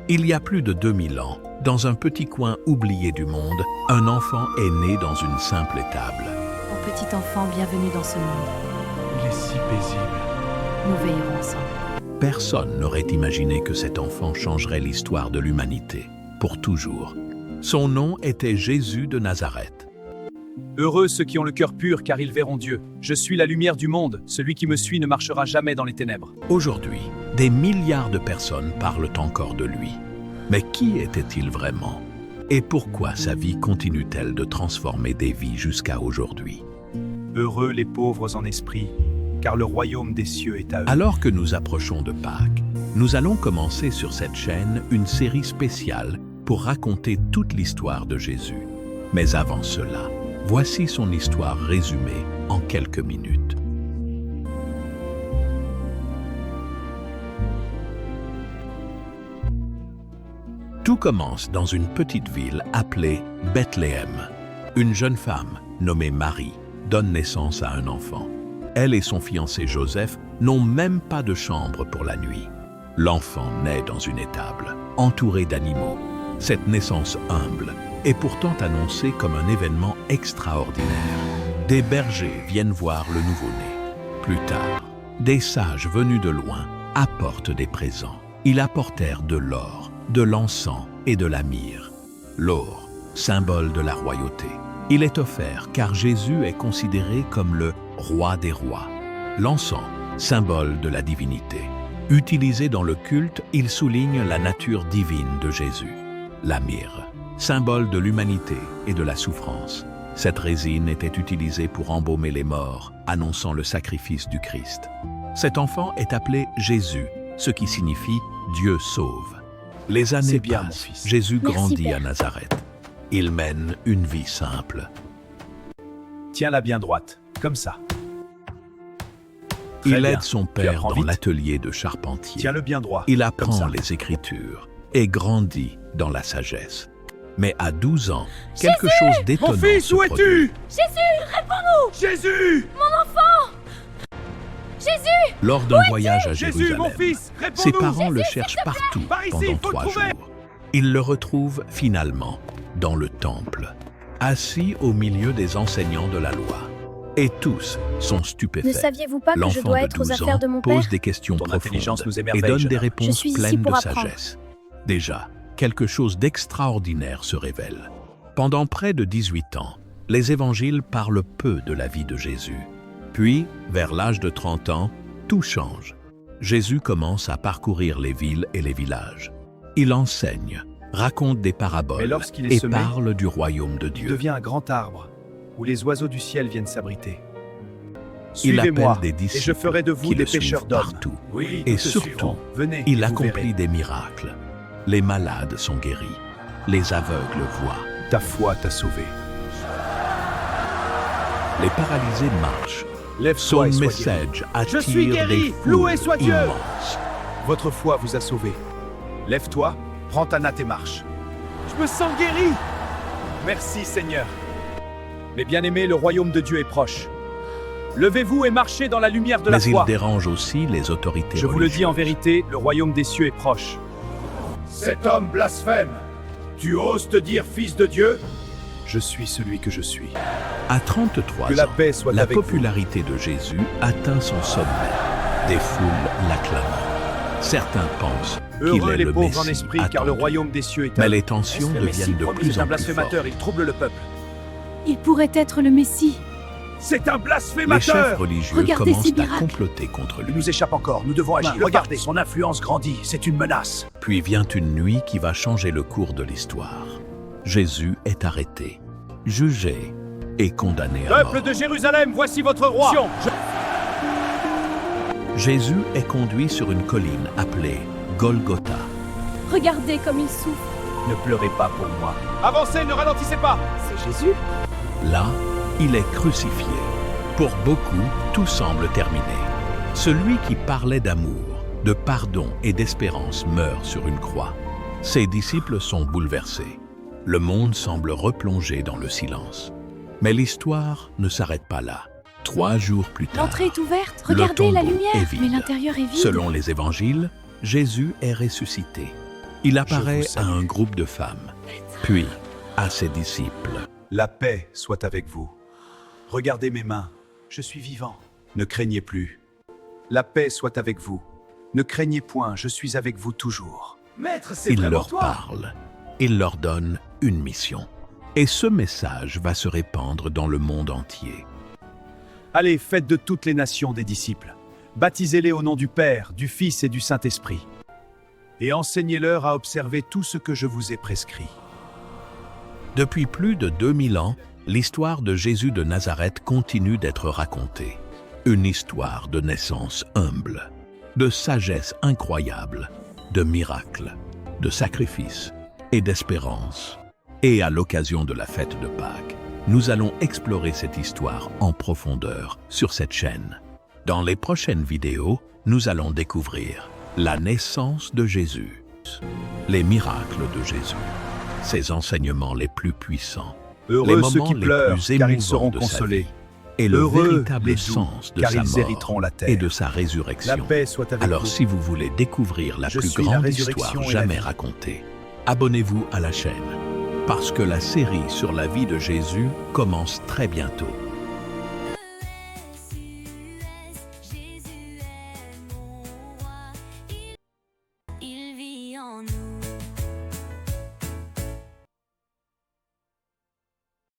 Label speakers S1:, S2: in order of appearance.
S1: Il y a plus de 2000 ans, dans un petit coin oublié du monde, un enfant est né dans une simple étable.
S2: Mon petit enfant, bienvenue dans ce monde.
S3: Il est si paisible.
S2: Nous veillerons ensemble.
S1: Personne n'aurait imaginé que cet enfant changerait l'histoire de l'humanité, pour toujours. Son nom était Jésus de Nazareth.
S3: Heureux ceux qui ont le cœur pur, car ils verront Dieu. Je suis la lumière du monde. Celui qui me suit ne marchera jamais dans les ténèbres.
S1: Aujourd'hui, des milliards de personnes parlent encore de lui. Mais qui était-il vraiment? Et pourquoi sa vie continue-t-elle de transformer des vies jusqu'à aujourd'hui?
S3: Heureux les pauvres en esprit, car le royaume des cieux est à eux.
S1: Alors que nous approchons de Pâques, nous allons commencer sur cette chaîne une série spéciale pour raconter toute l'histoire de Jésus. Mais avant cela, voici son histoire résumée en quelques minutes. Tout commence dans une petite ville appelée Bethléem. Une jeune femme, nommée Marie, donne naissance à un enfant. Elle et son fiancé Joseph n'ont même pas de chambre pour la nuit. L'enfant naît dans une étable, entouré d'animaux. Cette naissance humble est pourtant annoncée comme un événement extraordinaire. Des bergers viennent voir le nouveau-né. Plus tard, des sages venus de loin apportent des présents. Ils apportèrent de l'or, de l'encens et de la myrrhe. L'or, symbole de la royauté. Il est offert car Jésus est considéré comme le roi des rois. L'encens, symbole de la divinité. Utilisé dans le culte, il souligne la nature divine de Jésus. La myrrhe, symbole de l'humanité et de la souffrance. Cette résine était utilisée pour embaumer les morts, annonçant le sacrifice du Christ. Cet enfant est appelé Jésus, ce qui signifie Dieu sauve. Les années
S3: bien,
S1: passent,
S3: mon fils.
S1: Jésus
S2: Merci,
S1: grandit
S2: Père.
S1: à Nazareth. Il mène une vie simple.
S3: Tiens-la bien droite, comme ça. Très
S1: Il
S3: bien.
S1: aide son
S3: Tu
S1: père
S3: apprends
S1: dans
S3: vite.
S1: l'atelier de charpentier.
S3: Tiens-le bien droit.
S1: Il
S3: comme
S1: apprend
S3: ça.
S1: les Écritures et grandit dans la sagesse. Mais à 12 ans, quelque chose d'étonnant
S3: Mon fils,
S1: se
S3: où
S1: produit.
S3: es-tu?
S4: Jésus, réponds-nous!
S3: Jésus!
S4: Jésus!
S1: Lors d'un voyage à
S3: Jésus,
S1: Jérusalem,
S3: mon fils,
S1: ses
S3: réponds-nous!
S1: parents le cherchent partout
S3: Par ici,
S1: pendant
S3: faut le
S1: 3
S3: trouver.
S1: jours. Ils le retrouvent finalement dans le temple, assis au milieu des enseignants de la loi. Et tous sont
S4: Ne
S1: stupéfaits.
S4: saviez-vous pas que je
S1: L'enfant
S4: dois
S1: de
S4: être aux
S1: 12
S4: affaires
S1: ans
S4: de mon
S1: pose
S4: père?
S1: des questions
S3: Ton
S1: profondes
S3: intelligence nous
S1: et
S3: émerveille,
S1: donne
S3: jeune
S1: des
S3: homme.
S1: réponses
S4: Je suis ici
S1: pleines
S4: pour
S1: de
S4: apprendre.
S1: sagesse. Déjà, quelque chose d'extraordinaire se révèle. Pendant près de 18 ans, les évangiles parlent peu de la vie de Jésus. Puis, vers l'âge de 30 ans, tout change. Jésus commence à parcourir les villes et les villages. Il enseigne, raconte des
S3: Mais
S1: paraboles
S3: lorsqu'il est
S1: et
S3: semé,
S1: parle du royaume de
S3: Il
S1: Dieu.
S3: devient un grand arbre, où les oiseaux du ciel viennent s'abriter.
S1: Il
S3: Suivez-moi,
S1: appelle des
S3: et
S1: disciples
S3: je ferai de vous
S1: qui
S3: des
S1: le suivent
S3: pêcheurs d'hommes.
S1: partout.
S3: Oui,
S1: Et
S3: nous te
S1: surtout,
S3: suivrons. Venez,
S1: Il
S3: et vous
S1: accomplit
S3: verrez.
S1: des miracles. Les malades sont guéris. Les aveugles voient.
S3: Ta foi t'a sauvé.
S1: Les paralysés marchent. Son
S3: Lève-toi et sois guéri.
S1: message attire
S3: Je suis guéri,
S1: des foules
S3: loué soit Dieu.
S1: immenses.
S3: Votre foi vous a sauvé. Lève-toi, prends ta natte et marche. Je me sens guéri. Merci Seigneur. Mes bien-aimés, le royaume de Dieu est proche. Levez-vous et marchez dans la lumière de la
S1: Mais il
S3: foi.
S1: dérange aussi les autorités
S3: Je vous le dis en
S1: religieuses.
S3: vérité, le royaume des cieux est proche.
S5: Cet homme blasphème. Tu oses te dire fils de Dieu?
S3: Je suis celui que je suis.
S1: À 33
S3: Que la
S1: ans,
S3: paix soit
S1: la
S3: avec vous.
S1: popularité de Jésus atteint son sommet. Des foules l'acclament. Certains pensent qu'il
S3: Heureux
S1: est
S3: les
S1: le
S3: pauvres en
S1: Messie
S3: esprit, car le
S1: attendu.
S3: royaume des cieux est à
S1: Mais
S3: eux.
S1: les tensions
S3: Est-ce le Messie
S1: deviennent de
S3: promis?
S1: plus
S3: C'est
S1: en
S3: un
S1: plus fortes.
S3: blasphémateur, il trouble le peuple.
S2: Il pourrait être le Messie.
S5: C'est un
S1: Les chefs
S5: blasphémateur.
S1: religieux
S2: Regardez
S1: commencent
S2: ces
S1: à
S2: miracles.
S1: comploter contre
S3: Il
S1: lui.
S3: nous échappe encore, nous devons agir. Regardez.
S5: Son influence grandit, c'est une menace.
S1: Puis vient une nuit qui va changer le cours de l'histoire. Jésus est arrêté, jugé et condamné à mort.
S5: Peuple de Jérusalem, voici votre roi.
S1: Jésus est conduit sur une colline appelée Golgotha.
S2: Regardez comme il souffre.
S3: Ne pleurez pas pour moi.
S5: Avancez, ne ralentissez pas.
S3: C'est Jésus.
S1: Là, il est crucifié. Pour beaucoup, tout semble terminé. Celui qui parlait d'amour, de pardon et d'espérance meurt sur une croix. Ses disciples sont bouleversés. Le monde semble replonger dans le silence. Mais l'histoire ne s'arrête pas là. 3 jours plus tard,
S2: L'entrée est ouverte.
S1: Le
S2: Regardez la
S1: tombeau
S2: lumière.
S1: est vide.
S2: Mais l'intérieur est vide.
S1: selon les évangiles, Jésus est ressuscité. Il
S3: Je
S1: apparaît
S3: vous
S1: à
S3: salue.
S1: un groupe de femmes, puis à ses disciples.
S3: La paix soit avec vous. Regardez mes mains, je suis vivant. Ne craignez plus. La paix soit avec vous. Ne craignez point, je suis avec vous toujours.
S5: Maître, c'est
S1: Il
S5: vraiment
S1: leur
S5: toi.
S1: parle. Il leur donne une mission. Et ce message va se répandre dans le monde entier.
S3: Allez, faites de toutes les nations des disciples. Baptisez-les au nom du Père, du Fils et du Saint-Esprit. Et enseignez-leur à observer tout ce que je vous ai prescrit.
S1: Depuis plus de 2000 ans, l'histoire de Jésus de Nazareth continue d'être racontée. Une histoire de naissance humble, de sagesse incroyable, de miracles, de sacrifices et d'espérance. Et à l'occasion de la fête de Pâques, nous allons explorer cette histoire en profondeur sur cette chaîne. Dans les prochaines vidéos, nous allons découvrir la naissance de Jésus, les miracles de Jésus, ses enseignements les plus puissants, les
S3: Heureux ceux
S1: moments
S3: qui
S1: les
S3: pleurent,
S1: plus
S3: car ils
S1: émouvants
S3: seront
S1: de sa
S3: consolés.
S1: vie, et le
S3: Heureux
S1: véritable
S3: les doux,
S1: sens de
S3: car
S1: sa
S3: ils
S1: mort
S3: hériteront la terre.
S1: et de sa résurrection.
S3: La paix soit avec
S1: Alors
S3: vous.
S1: si vous voulez découvrir la
S3: Je
S1: plus
S3: suis la
S1: grande
S3: résurrection
S1: histoire
S3: et la
S1: jamais
S3: vie.
S1: racontée, abonnez-vous à la chaîne, parce que la série sur la vie de Jésus commence très bientôt.